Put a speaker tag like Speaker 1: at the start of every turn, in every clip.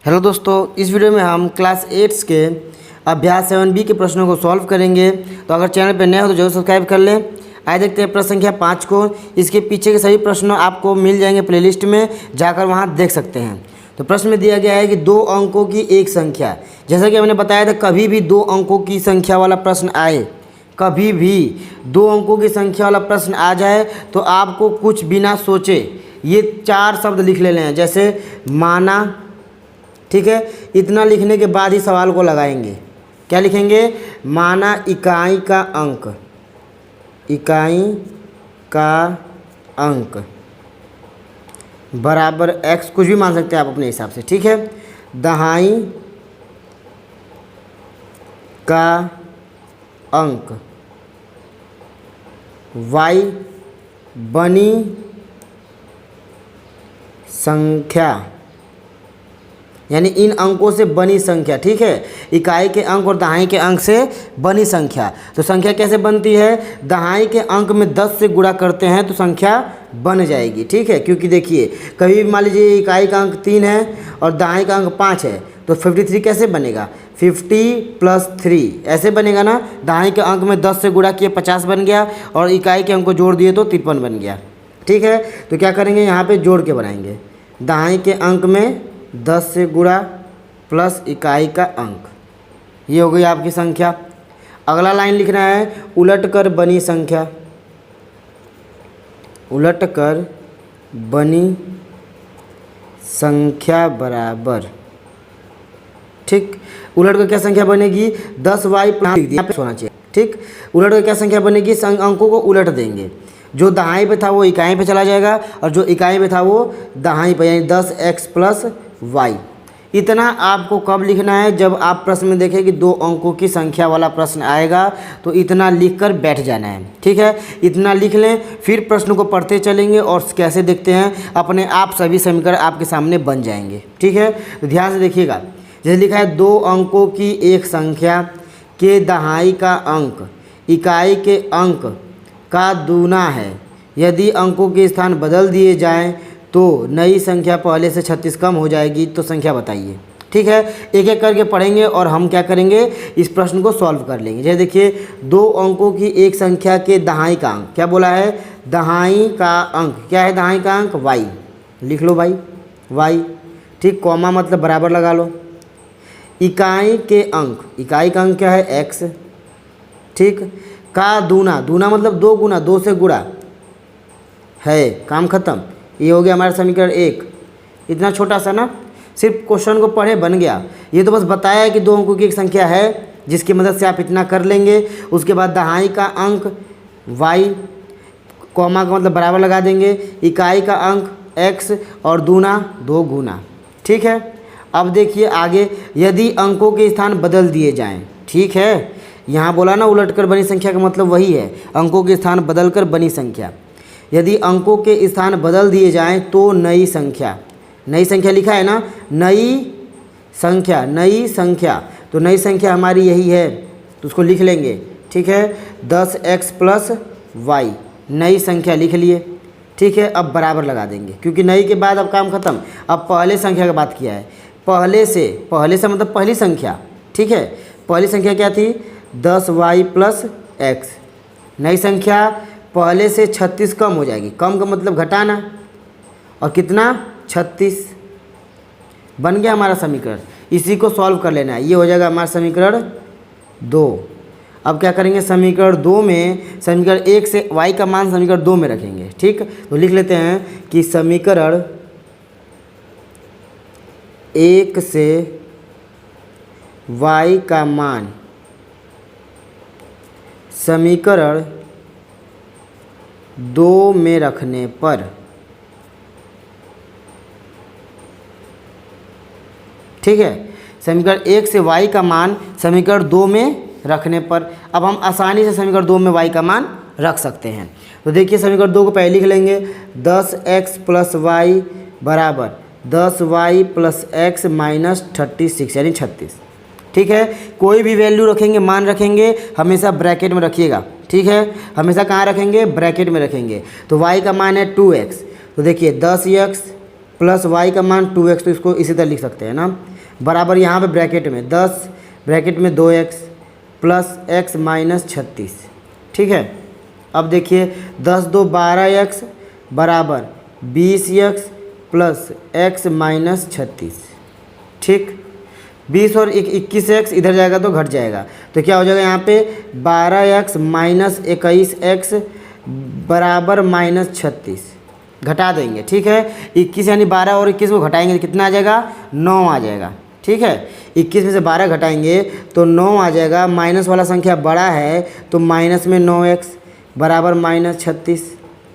Speaker 1: Hello दोस्तों, इस video में हम क्लास 8 के अभ्यास 7B के प्रश्नों को सॉल्व करेंगे। तो अगर चैनल पर नए हो तो जरूर सब्सक्राइब कर लें। आइए देखते हैं प्रश्न संख्या 5 को। इसके पीछे के सभी प्रश्न आपको मिल जाएंगे प्लेलिस्ट में, जाकर वहां देख सकते हैं। तो प्रश्न में दिया गया है कि 2 अंकों की एक संख्या, जैसा कि हमने बताया था, कभी भी 2 अंकों की संख्या वाला प्रश्न आए, कभी भी 2 अंकों की संख्या वाला प्रश्न आ जाए तो आपको कुछ बिना सोचे ये 4 शब्द लिख लेने हैं। जैसे माना, ठीक है, इतना लिखने के बाद ही सवाल को लगाएंगे। क्या लिखेंगे? माना इकाई का अंक, इकाई का अंक बराबर x, कुछ भी मान सकते हैं आप अपने हिसाब से, ठीक है। दहाई का अंक y बनी संख्या, यानी इन अंकों से बनी संख्या, ठीक है। इकाई के अंक और दहाई के अंक से बनी संख्या। तो संख्या कैसे बनती है? दहाई के अंक में 10 से गुणा करते हैं तो संख्या बन जाएगी, ठीक है। क्योंकि देखिए, कभी भी मान लीजिए इकाई का अंक 3 है और दहाई का अंक 5 है, तो 53 कैसे बनेगा? 50 + 3 ऐसे बनेगा ना। दहाई के अंक में 10 से गुणा किए 50 बन गया, और इकाई के अंक को जोड़ दिए तो 53 बन गया, ठीक है। तो क्या करेंगे, यहाँ पे जोड़ के बनाएंगे। दहाई के अंक में 10 से गुणा प्लस इकाई का अंक, ये हो गई आपकी संख्या। अगला लाइन लिखना है उलट कर बनी संख्या, उलट कर बनी संख्या बराबर, ठीक। उलट कर क्या संख्या बनेगी? 10y यहाँ पे होना चाहिए, ठीक। उलट कर क्या संख्या बनेगी? अंकों को उलट देंगे। जो दहाई पे था वो इकाई पे चला जाएगा, और जो इकाई पे था वो दहाई पे, यानी 10x + y। इतना आपको कब लिखना है? जब आप प्रश्न में देखें कि 2 अंकों की संख्या वाला प्रश्न आएगा, तो इतना लिखकर बैठ जाना है, ठीक है। इतना लिख लें, फिर प्रश्न को पढ़ते चलेंगे और कैसे देखते हैं, अपने आप सभी समीकरण आपके सामने बन जाएंगे, ठीक है। तो ध्यान से देखिएगा, जैसे लिखा है 2 अंकों की एक संख्या के दहाई का अंक इकाई के अंक का दूना है। यदि अंकों के स्थान बदल दिए जाएं तो नई संख्या पहले से 36 कम हो जाएगी। तो संख्या बताइए, ठीक है। एक एक करके पढ़ेंगे और हम क्या करेंगे, इस प्रश्न को सॉल्व कर लेंगे। जैसे देखिए, 2 अंकों की एक संख्या के दहाई का अंक, क्या बोला है? दहाई का अंक क्या है? दहाई का अंक y, लिख लो भाई y, ठीक। कॉमा मतलब बराबर लगा लो। इकाई के अंक, इकाई का अंक क्या है? x, ठीक। का दूना, दूना मतलब 2 गुना, 2 से गुणा है, काम खत्म। ये हो गया हमारा समीकरण 1। इतना छोटा सा ना, सिर्फ क्वेश्चन को पढ़े बन गया। ये तो बस बताया है कि 2 अंकों की एक संख्या है, जिसकी मदद से आप इतना कर लेंगे। उसके बाद दहाई का अंक y, कॉमा का मतलब बराबर लगा देंगे, इकाई का अंक x और दूना 2 गुना, ठीक है। अब देखिए आगे, यदि अंकों के स्थान बदल दिए जाएं, ठीक है। यहाँ बोला ना उलट कर बनी संख्या का मतलब वही है, अंकों के स्थान बदल कर बनी संख्या। यदि अंकों के स्थान बदल दिए जाएं तो नई संख्या, नई संख्या लिखा है ना, नई संख्या, नई संख्या। तो नई संख्या हमारी यही है, तो उसको लिख लेंगे, ठीक है। 10x + y, नई संख्या लिख लिए, ठीक है। अब बराबर लगा देंगे, क्योंकि नई के बाद अब काम खत्म। अब पहले संख्या की बात किया है, पहले से मतलब पहली संख्या, ठीक है। पहली संख्या क्या थी? 10y + x। नई संख्या पहले से 36 कम हो जाएगी, कम का मतलब घटाना, और कितना? 36 बन गया हमारा समीकरण। इसी को सॉल्व कर लेना है, ये हो जाएगा हमारा समीकरण 2। अब क्या करेंगे, समीकरण 2 में, समीकरण 1 से y का मान समीकरण 2 में रखेंगे, ठीक। तो लिख लेते हैं कि समीकरण 1 से y का मान समीकरण 2 में रखने पर, ठीक है। समीकरण 1 से y का मान समीकरण 2 में रखने पर अब हम आसानी से समीकरण 2 में y का मान रख सकते हैं। तो देखिए, समीकरण 2 को पहले लिख लेंगे, 10x + y बराबर 10y + x - 36, यानी 36, ठीक है। कोई भी वैल्यू रखेंगे, मान रखेंगे, हमेशा ब्रैकेट में रखिएगा, ठीक है। हमेशा कहाँ रखेंगे? ब्रैकेट में रखेंगे। तो y का मान है 2x, तो देखिए 10x प्लस y का मान 2x, तो इसको इसी तरह लिख सकते हैं ना। बराबर यहाँ पे ब्रैकेट में 10 ब्रैकेट में 2x प्लस x माइनस 36। ठीक है, अब देखिए 10 2 12x बराबर 20x प्लस x माइनस 36। ठीक, 20 और 21x इधर जाएगा तो घट जाएगा, तो क्या हो जाएगा यहाँ पे 12x माइनस 21x बराबर माइनस 36 घटा देंगे। ठीक है, 21 यानी 12 और 21 को घटाएंगे तो कितना आ जाएगा 9 आ जाएगा। ठीक है, 21 में से 12 घटाएंगे तो 9 आ जाएगा। माइनस वाला संख्या बड़ा है तो माइनस में 9x बराबर माइनस 36,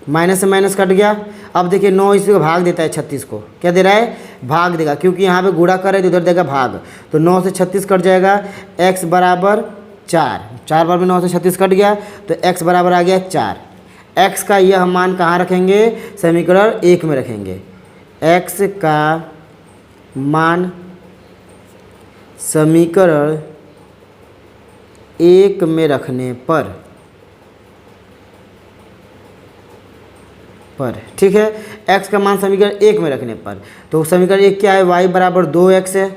Speaker 1: माइनस से माइनस कट गया। अब देखिए 9 इसी को भाग देता है 36 को, क्या दे रहा है भाग देगा, क्योंकि यहाँ पे गुणा कर रहे तो इधर देगा भाग, तो 9 से 36 कट जाएगा। x बराबर 4 बार में 9 से 36 कट गया तो x बराबर आ गया 4। x का यह मान कहाँ रखेंगे, समीकरण 1 में रखेंगे। x का मान समीकरण 1 में रखने पर ठीक है, x का मान समीकरण 1 में रखने पर, तो समीकरण 1 क्या है, y बराबर 2x है।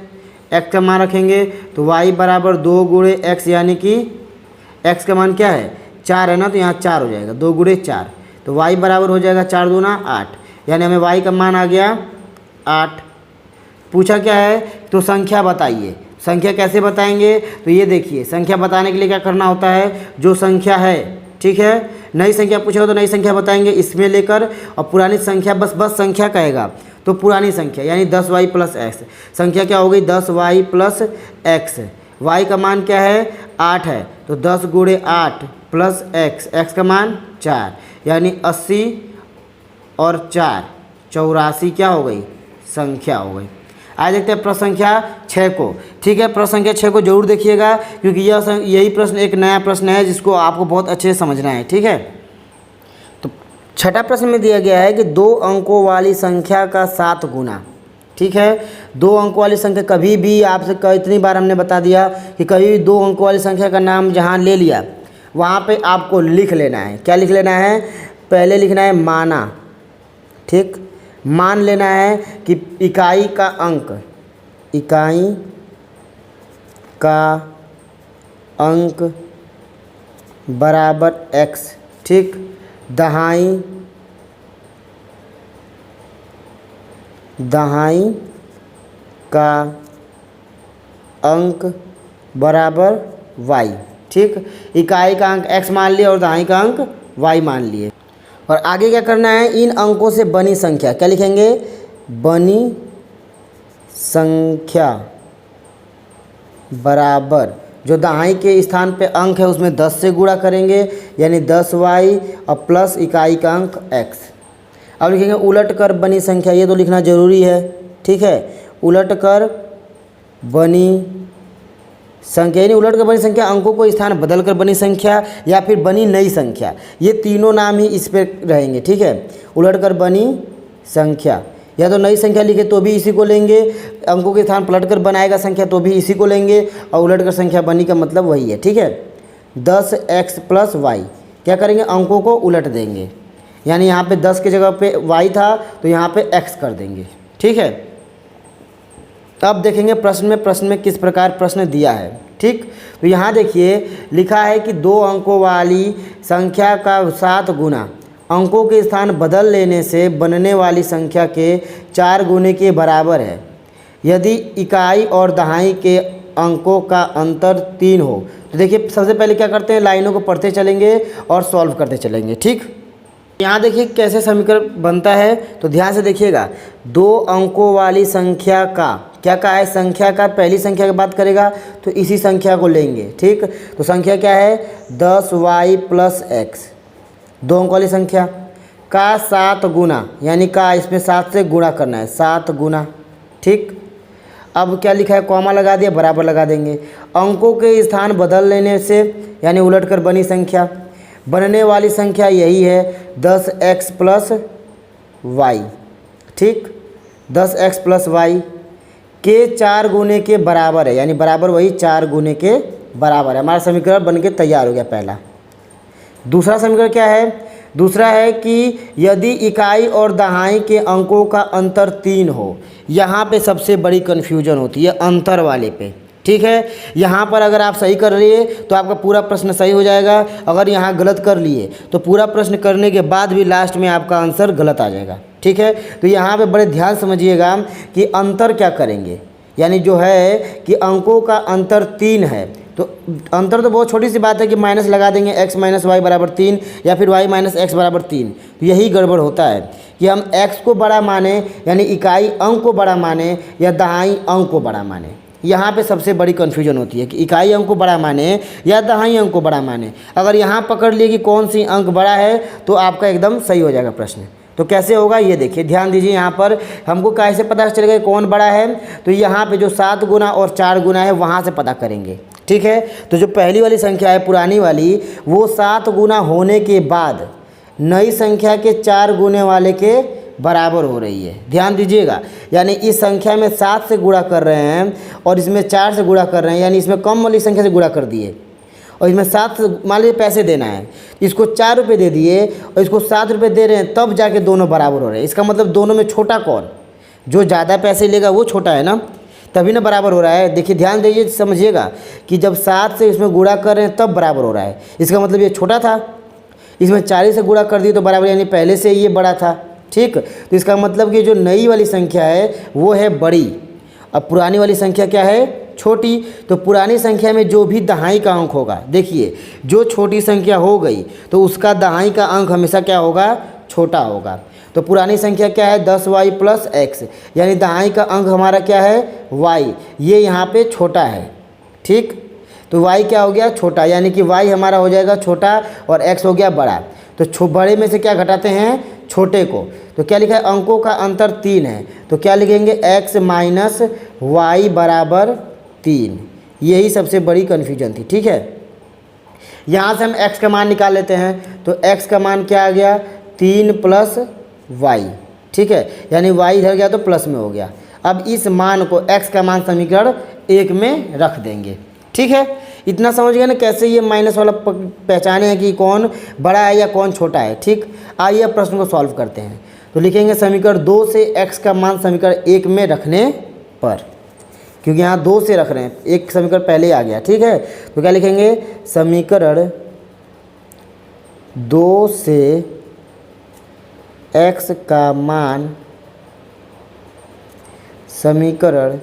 Speaker 1: x का मान रखेंगे तो y बराबर 2 गुणे x, यानी कि x का मान क्या है 4 है ना, तो यहाँ 4 हो जाएगा, 2 गुणे 4, तो y बराबर हो जाएगा 4 दूना 8, यानी हमें y का मान आ गया 8। पूछा क्या है, तो संख्या बताइए। संख्या कैसे बताएंगे, तो ये देखिए संख्या बताने के लिए क्या करना होता है, जो संख्या है, ठीक है, नई संख्या पूछेगा तो नई संख्या बताएंगे इसमें लेकर, और पुरानी संख्या बस संख्या कहेगा तो पुरानी संख्या, यानी 10y प्लस एक्स। संख्या क्या हो गई 10y प्लस एक्स, y का मान क्या है 8 है, तो 10 गुणे 8 प्लस x का मान 4, यानी 80 और 4 84 क्या हो गई संख्या हो गई। आज देखते हैं प्रश्न संख्या 6 को। ठीक है, प्रश्न संख्या 6 को जरूर देखिएगा, क्योंकि यही प्रश्न एक नया प्रश्न है जिसको आपको बहुत अच्छे से समझना है। ठीक है, तो छठा प्रश्न में दिया गया है कि 2 अंकों वाली संख्या का 7 गुना। ठीक है, 2 अंकों वाली संख्या कभी भी आपसे इतनी बार हमने बता दिया कि कभी भी 2 अंकों वाली संख्या का नाम जहाँ ले लिया वहाँ पे आपको लिख लेना है। क्या लिख लेना है, पहले लिखना है माना। ठीक, मान लेना है कि इकाई का अंक बराबर x। ठीक, दहाई का अंक बराबर y। ठीक, इकाई का अंक x मान लिए और दहाई का अंक y मान लिए। और आगे क्या करना है, इन अंकों से बनी संख्या, क्या लिखेंगे, बनी संख्या बराबर जो दहाई के स्थान पे अंक है उसमें 10 से गुणा करेंगे, यानी 10y और प्लस इकाई का अंक x। अब लिखेंगे उलट कर बनी संख्या, ये तो लिखना ज़रूरी है। ठीक है, उलट कर बनी संख्या, यानी उलट कर बनी संख्या अंकों को स्थान बदल कर बनी संख्या या फिर बनी नई संख्या, ये तीनों नाम ही इस पे रहेंगे। ठीक है, उलट कर बनी संख्या, या तो नई संख्या लिखे तो भी इसी को लेंगे, अंकों के स्थान पलट कर बनाएगा संख्या तो भी इसी को लेंगे, और उलट कर संख्या बनी का मतलब वही है। ठीक है, 10x प्लस y, क्या करेंगे अंकों को उलट देंगे, यानी यहाँ पे 10 की जगह पे y था तो यहाँ पे x कर देंगे। ठीक है, अब देखेंगे प्रश्न में किस प्रकार प्रश्न दिया है। ठीक, तो यहाँ देखिए लिखा है कि 2 अंकों वाली संख्या का 7 गुना अंकों के स्थान बदल लेने से बनने वाली संख्या के 4 गुने के बराबर है यदि इकाई और दहाई के अंकों का अंतर 3 हो। तो देखिए सबसे पहले क्या करते हैं, लाइनों को पढ़ते चलेंगे और सॉल्व करते चलेंगे। ठीक, यहाँ देखिए कैसे समीकरण बनता है, तो ध्यान से देखिएगा। 2 अंकों वाली संख्या का क्या कहा है, संख्या का पहली संख्या की बात करेगा तो इसी संख्या को लेंगे। ठीक, तो संख्या क्या है 10y प्लस एक्स, 2 अंकों वाली संख्या का 7 गुना, यानी का इसमें 7 से गुणा करना है, 7 गुना। ठीक, अब क्या लिखा है, कॉमा लगा दिया, बराबर लगा देंगे। अंकों के स्थान बदल लेने से यानी उलट कर बनी संख्या, बनने वाली संख्या यही है 10x प्लस वाई। ठीक, 10x प्लस वाई के 4 गुने के बराबर है, यानी बराबर वही 4 गुने के बराबर है। हमारा समीकरण बन के तैयार हो गया पहला। दूसरा समीकरण क्या है, दूसरा है कि यदि इकाई और दहाई के अंकों का अंतर 3 हो। यहाँ पे सबसे बड़ी कन्फ्यूजन होती है अंतर वाले पे, ठीक है। यहाँ पर अगर आप सही कर लिए तो आपका पूरा प्रश्न सही हो जाएगा, अगर यहाँ गलत कर लिए तो पूरा प्रश्न करने के बाद भी लास्ट में आपका आंसर गलत आ जाएगा, ठीक है। तो यहाँ पे बड़े ध्यान समझिएगा कि अंतर क्या करेंगे, यानी जो है कि अंकों का अंतर 3 है, तो अंतर तो बहुत छोटी सी बात है कि माइनस लगा देंगे x माइनस वाई बराबर 3 या फिर y माइनस एक्स बराबर 3। तो यही गड़बड़ होता है कि हम x को बड़ा माने, यानी इकाई अंक को बड़ा माने या दहाई अंक को बड़ा माने। यहाँ पे सबसे बड़ी कन्फ्यूजन होती है कि इकाई अंक को बड़ा माने या दहाई अंक को बड़ा माने। अगर यहाँ पकड़ लिए कि कौन सी अंक बड़ा है तो आपका एकदम सही हो जाएगा प्रश्न। तो कैसे होगा ये देखिए, ध्यान दीजिए। यहाँ पर हमको कैसे पता चलेगा कौन बड़ा है, तो यहाँ पे जो 7 गुना और 4 गुना है वहाँ से पता करेंगे, ठीक है। तो जो पहली वाली संख्या है पुरानी वाली, वो 7 गुना होने के बाद नई संख्या के 4 गुने वाले के बराबर हो रही है। ध्यान दीजिएगा, यानी इस संख्या में 7 से गुणा कर रहे हैं और इसमें 4 से गुणा कर रहे हैं, यानी इसमें कम वाली संख्या से गुणा कर दिए और इसमें 7 मान लीजिए पैसे देना है, इसको 4 रुपये दे दिए और इसको 7 रुपये दे रहे हैं, तब जाके दोनों बराबर हो रहे हैं। इसका मतलब दोनों में छोटा कौन, जो ज़्यादा पैसे लेगा वो छोटा है ना, तभी ना बराबर हो रहा है। देखिए ध्यान दीजिए, समझिएगा कि जब 7 से इसमें गुणा कर रहे हैं तब बराबर हो रहा है। इसका मतलब ये छोटा था, इसमें 40 से गुणा कर दिए तो बराबर, यानी पहले से ये बड़ा था, ठीक। तो इसका मतलब कि जो नई वाली संख्या है वो है बड़ी, अब पुरानी वाली संख्या क्या है, छोटी। तो पुरानी संख्या में जो भी दहाई का अंक होगा, देखिए जो छोटी संख्या हो गई तो उसका दहाई का अंक हमेशा क्या होगा, छोटा होगा। तो पुरानी संख्या क्या है 10y प्लस एक्स, यानी दहाई का अंक हमारा क्या है y, ये यहाँ पे छोटा है, ठीक। तो y क्या हो गया, छोटा, यानी कि y हमारा हो जाएगा छोटा और x हो गया बड़ा। तो बड़े में से क्या घटाते हैं, छोटे को। तो क्या लिखा है, अंकों का अंतर 3 है, तो क्या लिखेंगे x माइनस वाई बराबर 3। यही सबसे बड़ी कन्फ्यूजन थी, ठीक है। यहाँ से हम x का मान निकाल लेते हैं, तो x का मान क्या आ गया 3 प्लस y, ठीक है, यानी y इधर गया तो प्लस में हो गया। अब इस मान को x का मान समीकरण 1 में रख देंगे, ठीक है। इतना समझ गए ना कैसे ये माइनस वाला पहचाने हैं कि कौन बड़ा है या कौन छोटा है, ठीक। आइए अब प्रश्न को सॉल्व करते हैं। तो लिखेंगे समीकरण 2 से x का मान समीकरण 1 में रखने पर, क्योंकि यहाँ 2 से रख रहे हैं, एक समीकरण पहले ही आ गया, ठीक है। तो क्या लिखेंगे, समीकरण 2 से x का मान समीकरण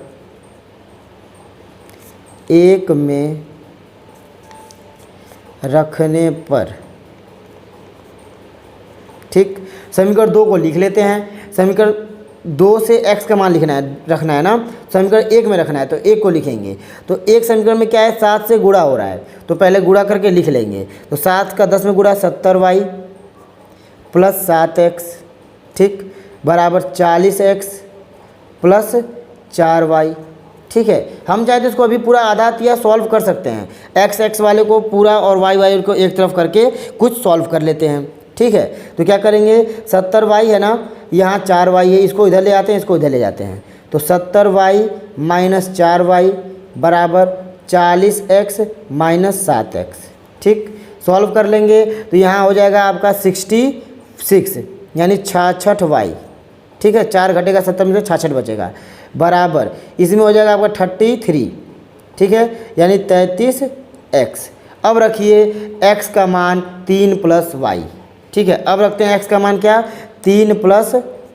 Speaker 1: 1 में रखने पर, ठीक। समीकरण 2 को लिख लेते हैं। समीकरण 2 से x का मान रखना है ना, समीकरण 1 में रखना है, तो 1 को लिखेंगे। तो एक समीकरण में क्या है 7 से गुणा हो रहा है, तो पहले गुणा करके लिख लेंगे। तो 7 का 10 में गुणा 70y प्लस 7x, ठीक, बराबर 40x प्लस 4y, ठीक है। हम चाहे तो इसको अभी पूरा आधा या सॉल्व कर सकते हैं, x वाले को पूरा और y को एक तरफ करके कुछ सॉल्व कर लेते हैं, ठीक है। तो क्या करेंगे, 70y है ना, यहाँ 4y है, इसको इधर ले जाते हैं, इसको इधर ले जाते हैं। तो 70y माइनस 4y बराबर 40x माइनस 7x, ठीक। सॉल्व कर लेंगे तो यहाँ हो जाएगा आपका 66, यानी 66y, ठीक है। 4 घटेगा 70 में से 66 बचेगा, बराबर इसमें हो जाएगा आपका 33, ठीक है, यानी 33x। अब रखिए x का मान 3 प्लस y, ठीक है। अब रखते हैं x का मान क्या 3 प्लस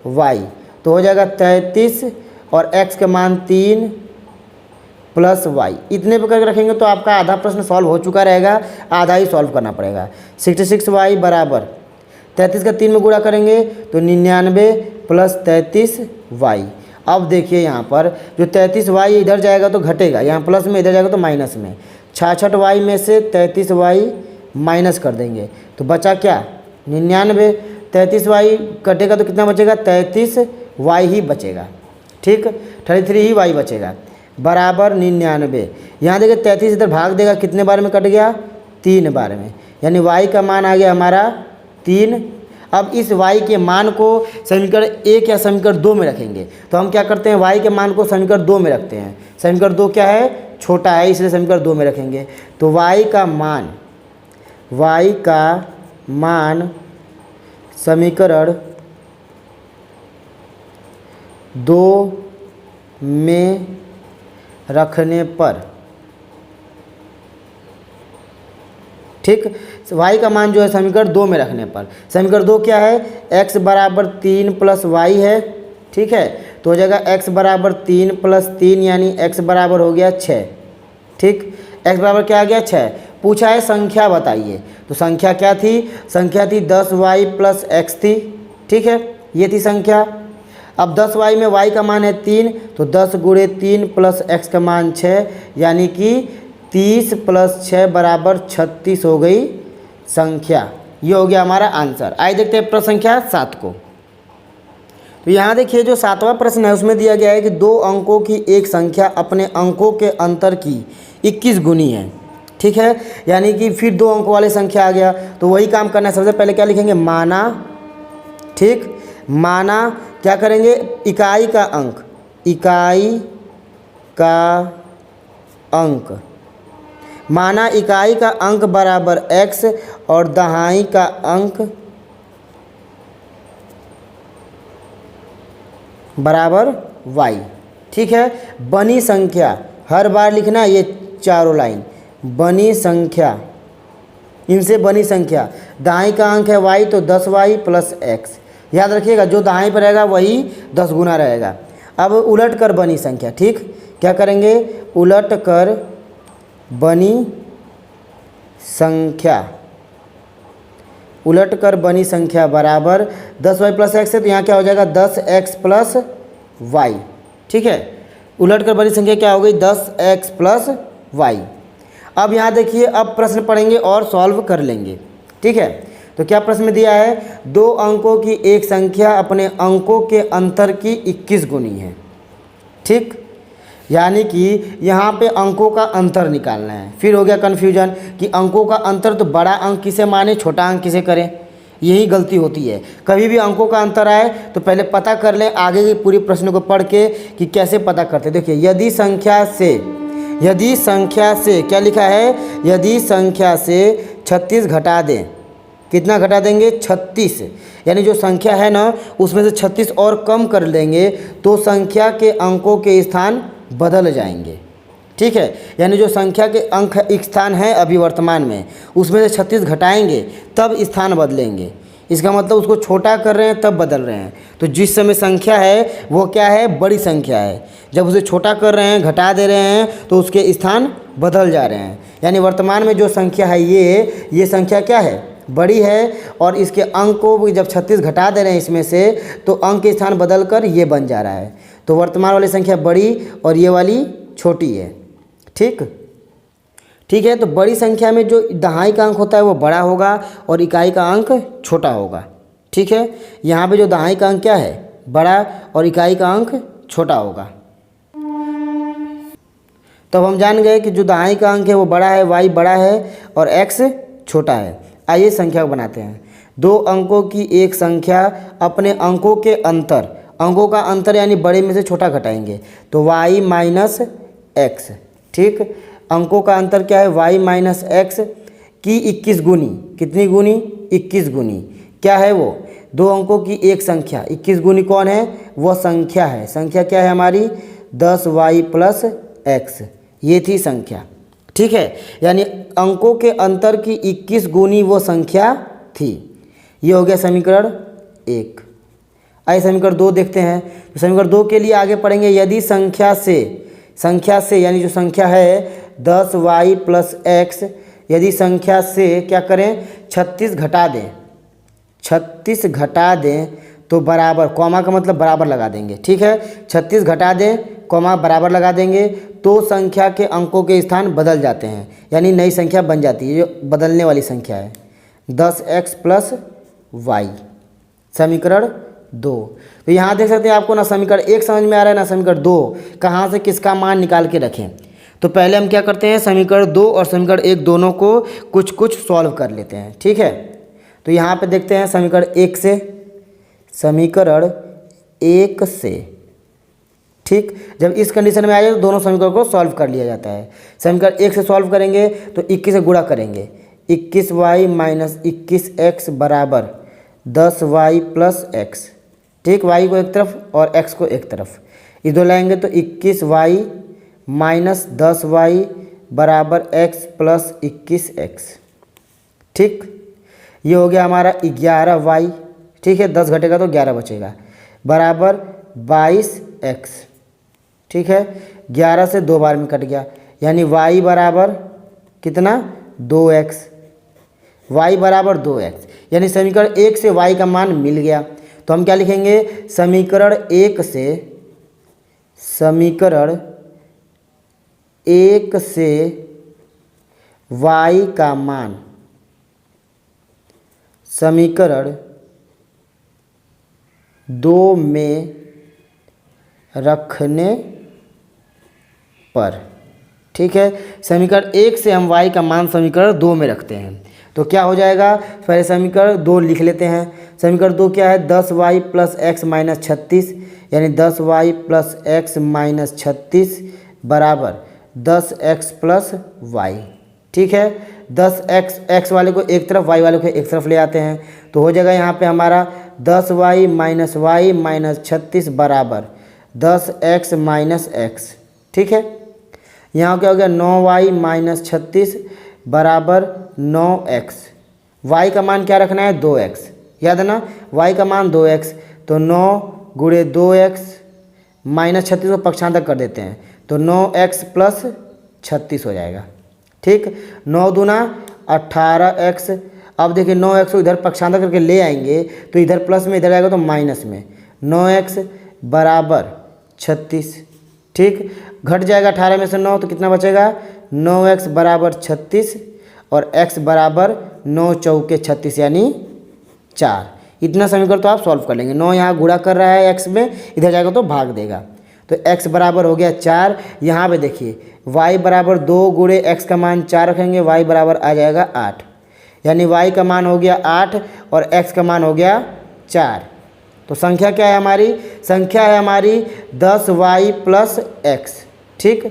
Speaker 1: y, तो हो जाएगा 33 और x का मान 3 प्लस y। इतने पर करके रखेंगे तो आपका आधा प्रश्न सॉल्व हो चुका रहेगा, आधा ही सॉल्व करना पड़ेगा। 66y बराबर 33 का 3 में गुणा करेंगे तो 99 प्लस 33y। अब देखिए यहाँ पर जो 33y इधर जाएगा तो घटेगा, यहाँ प्लस में, इधर जाएगा तो माइनस में। 66y में से 33y माइनस कर देंगे तो बचा क्या 99। 33y कटेगा तो कितना बचेगा 33y ही बचेगा, ठीक, 33 ही y बचेगा, बराबर 99। यहाँ देखिए 33 इधर भाग देगा, कितने बार में कट गया 3 बार में, यानी y का मान आ गया हमारा 3। अब इस y के मान को समीकरण 1 या समीकरण 2 में रखेंगे, तो हम क्या करते हैं y के मान को समीकरण 2 में रखते हैं। समीकरण 2 क्या है, छोटा है, इसलिए समीकरण 2 में रखेंगे। तो y का मान समीकरण 2 में रखने पर, ठीक, y का मान जो है समीकरण 2 में रखने पर, समीकरण 2 क्या है, x बराबर 3 प्लस वाई है, ठीक है, तो हो जाएगा x बराबर 3 प्लस 3 यानी x बराबर हो गया 6, ठीक, x बराबर क्या आ गया 6। पूछा है संख्या बताइए, तो संख्या क्या थी, संख्या थी 10y प्लस x थी, ठीक है, ये थी संख्या। अब 10y में y का मान है 3, तो 10 गुणे 3 प्लस x का मान 6 यानी कि 30 प्लस 6 बराबर 36 हो गई संख्या। ये हो गया हमारा आंसर। आइए देखते हैं प्रश्न संख्या 7 को। तो यहाँ देखिए जो 7वां प्रश्न है उसमें दिया गया है कि 2 अंकों की एक संख्या अपने अंकों के अंतर की 21 गुनी है, ठीक है, यानी कि फिर 2 अंकों वाली संख्या आ गया, तो वही काम करना है। सबसे पहले क्या लिखेंगे, माना, ठीक, माना क्या करेंगे, इकाई का अंक, इकाई का अंक, माना इकाई का अंक बराबर x और दहाई का अंक बराबर y, ठीक है। बनी संख्या हर बार लिखना है, ये चारों लाइन, बनी संख्या, इनसे बनी संख्या, दाएं का अंक है y तो 10y प्लस x, याद रखिएगा जो दाएं पर रहेगा वही 10 गुना रहेगा। अब उलट कर बनी संख्या, ठीक, क्या करेंगे, उलट कर बनी संख्या, उलट कर बनी संख्या बराबर 10y प्लस x है, तो यहाँ क्या हो जाएगा 10x प्लस y, ठीक है, उलट कर बनी संख्या क्या हो गई 10x प्लस y। अब यहाँ देखिए, अब प्रश्न पढ़ेंगे और सॉल्व कर लेंगे, ठीक है। तो क्या प्रश्न में दिया है, 2 अंकों की एक संख्या अपने अंकों के अंतर की 21 गुनी है, ठीक, यानी कि यहाँ पे अंकों का अंतर निकालना है। फिर हो गया कन्फ्यूजन कि अंकों का अंतर तो बड़ा अंक किसे माने, छोटा अंक किसे करें, यही गलती होती है। कभी भी अंकों का अंतर आए तो पहले पता कर लें आगे की पूरी प्रश्न को पढ़ के कि कैसे पता करते। देखिए यदि संख्या से क्या लिखा है, यदि संख्या से 36 घटा दें, कितना घटा देंगे 36, यानी जो संख्या है ना उसमें से 36 और कम कर देंगे तो संख्या के अंकों के स्थान बदल जाएंगे, ठीक है, यानी जो संख्या के अंक एक स्थान है अभी वर्तमान में उसमें से 36 घटाएंगे तब स्थान बदलेंगे। इसका मतलब उसको छोटा कर रहे हैं तब बदल रहे हैं। तो जिस समय संख्या है वो क्या है, बड़ी संख्या है, जब उसे छोटा कर रहे हैं, घटा दे रहे हैं तो उसके स्थान बदल जा रहे हैं। यानी वर्तमान में जो संख्या है ये संख्या क्या है, बड़ी है, और इसके अंक को जब 36 घटा दे रहे हैं इसमें से तो अंक के स्थान बदल कर ये बन जा रहा है। तो वर्तमान वाली संख्या बड़ी और ये वाली छोटी है, ठीक, ठीक है। तो बड़ी संख्या में जो दहाई का अंक होता है वो बड़ा होगा और इकाई का अंक छोटा होगा, ठीक है। यहाँ पे जो दहाई का अंक क्या है, बड़ा, और इकाई का अंक छोटा होगा। तो हम जान गए कि जो दहाई का अंक है वो बड़ा है, y बड़ा है और x छोटा है। आइए संख्या को बनाते हैं। 2 अंकों की एक संख्या अपने अंकों के अंतर, अंकों का अंतर यानी बड़े में से छोटा घटाएंगे तो y माइनस एक्स, ठीक, अंकों का अंतर क्या है y माइनस एक्स की 21 गुनी, कितनी गुनी 21 गुनी, क्या है वो 2 अंकों की एक संख्या, 21 गुनी कौन है, वह संख्या है। संख्या क्या है हमारी 10y प्लस एक्स, ये थी संख्या, ठीक है, यानी अंकों के अंतर की 21 गुनी वो संख्या थी। ये हो गया समीकरण 1। आइए समीकरण 2 देखते हैं। तो समीकरण 2 के लिए आगे पढ़ेंगे, यदि संख्या से यानी जो संख्या है 10y प्लस एक्स, यदि संख्या से क्या करें 36 घटा दें, 36 घटा दें तो बराबर, कॉमा का मतलब बराबर लगा देंगे, ठीक है, 36 घटा दें कॉमा बराबर लगा देंगे तो संख्या के अंकों के स्थान बदल जाते हैं, यानी नई संख्या बन जाती है, जो बदलने वाली संख्या है 10x प्लस y, समीकरण 2। तो यहाँ देख सकते हैं आपको ना समीकरण 1 समझ में आ रहा है ना समीकरण 2, कहाँ से किसका मान निकाल के रखें। तो पहले हम क्या करते हैं, समीकरण 2 और समीकरण 1 दोनों को कुछ सॉल्व कर लेते हैं, ठीक है। तो यहाँ पे देखते हैं समीकरण 1 से, समीकरण 1 से, ठीक, जब इस कंडीशन में आ जाए तो दोनों समीकरण को सॉल्व कर लिया जाता है। समीकरण 1 से सॉल्व करेंगे तो 21 से गुणा करेंगे, 21y माइनस 21x बराबर 10y प्लस एक्स, ठीक, y को एक तरफ और x को एक तरफ, ये दो लाएंगे तो 21y माइनस 10y बराबर x प्लस 21x, ठीक। ये हो गया हमारा 11y, ठीक है, 10 घटेगा तो 11 बचेगा, बराबर 22x, ठीक है। 11 से 2 बार में कट गया, यानी y बराबर कितना 2x, y बराबर 2x, यानी समीकरण 1 से y का मान मिल गया। तो हम क्या लिखेंगे, समीकरण 1 से y का मान, समीकरण 2 में रखने पर, ठीक है। समीकरण 1 से हम y का मान समीकरण 2 में रखते हैं तो क्या हो जाएगा, पहले समीकरण 2 लिख लेते हैं। समीकरण 2 क्या है, 10y प्लस एक्स माइनस 36, यानी 10y प्लस एक्स माइनस 36 बराबर 10x प्लस वाई, ठीक है। 10x, x वाले को एक तरफ, y वाले को एक तरफ ले आते हैं तो हो जाएगा यहाँ पे हमारा 10y माइनस वाई माइनस 36 बराबर 10x माइनस x, ठीक है। यहाँ क्या हो गया, 9y माइनस 36 बराबर 9x, y का मान क्या रखना है 2x, याद है ना, y का मान 2x, तो 9 गुणे 2x माइनस 36 को पक्षांतर कर देते हैं तो 9x प्लस 36 हो जाएगा, ठीक। 9 दूना 18x, अब देखिए 9x को इधर पक्षांतर करके ले आएंगे तो इधर प्लस में, इधर आएगा तो माइनस में, 9x बराबर 36, ठीक। घट जाएगा 18 में से 9 तो कितना बचेगा, 9x बराबर 36 और x बराबर 9 चौके 36 यानी 4। इतना समीकरण तो आप सॉल्व कर लेंगे। 9 यहाँ गुणा कर रहा है x में, इधर जाएगा तो भाग देगा, तो x बराबर हो गया 4। यहाँ पे देखिए y बराबर 2 गुणे x का मान 4 रखेंगे, y बराबर आ जाएगा 8, यानी y का मान हो गया 8 और x का मान हो गया 4। तो संख्या क्या है हमारी, संख्या है हमारी 10y प्लस एक्स, ठीक।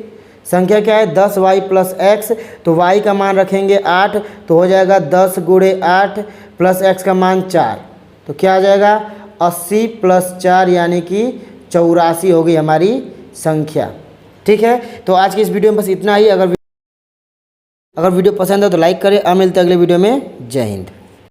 Speaker 1: संख्या क्या है 10y प्लस एक्स, तो y का मान रखेंगे 8 तो हो जाएगा 10 गुणे 8 प्लस x का मान 4, तो क्या आ जाएगा 80 प्लस 4 यानी कि 84 हो गई हमारी संख्या, ठीक है। तो आज की इस वीडियो में बस इतना ही। अगर वीडियो पसंद है तो लाइक करें। अब मिलते हैं अगले वीडियो में। जय हिंद।